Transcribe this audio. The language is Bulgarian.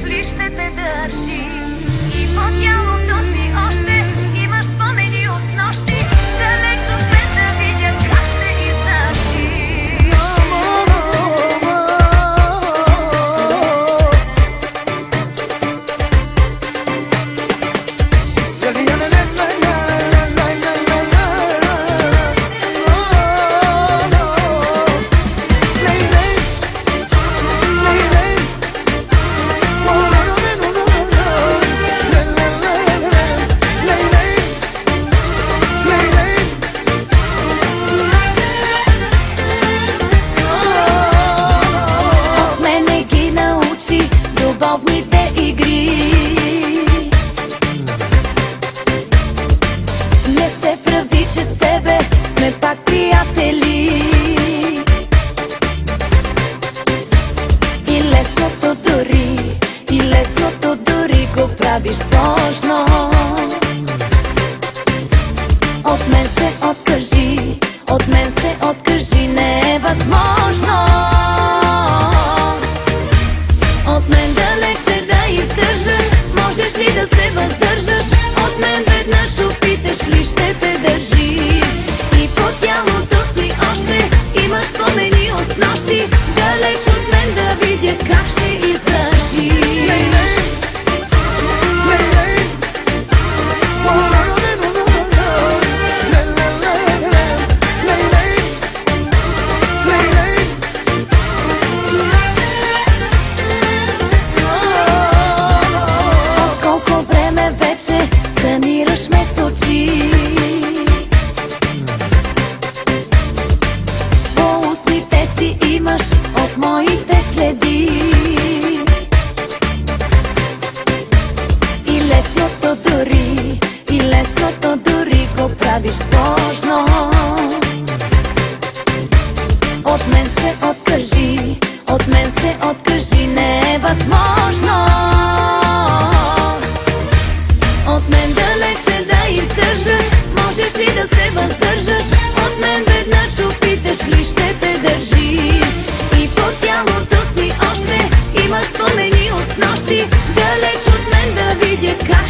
ли ще те държи. И по тялото си още имаш спомени от снощи. Далеч от мен да видя как ще издържиш. Любовните игри не се прави, че с тебе сме пак приятели. И лесното дори го правиш сложно. От мен се откажи, не е възможно. От мен далече да издържаш, можеш ли да се въздържаш? От мен веднъж опиташ ли ще те държи. И по тялото си още имаш спомени от снощи. Далеч от мен да видя как ще издържиш. Сканираш ме с очи, по устните си имаш от моите следи. И лесното дори го правиш сложно. От мен се откажи, не е възможно. От мен далече да издържаш, можеш ли да се въздържаш? От мен веднъж опиташ ли ще те държи. И по тялото си още имаш спомени от снощи. Далеч от мен да видя как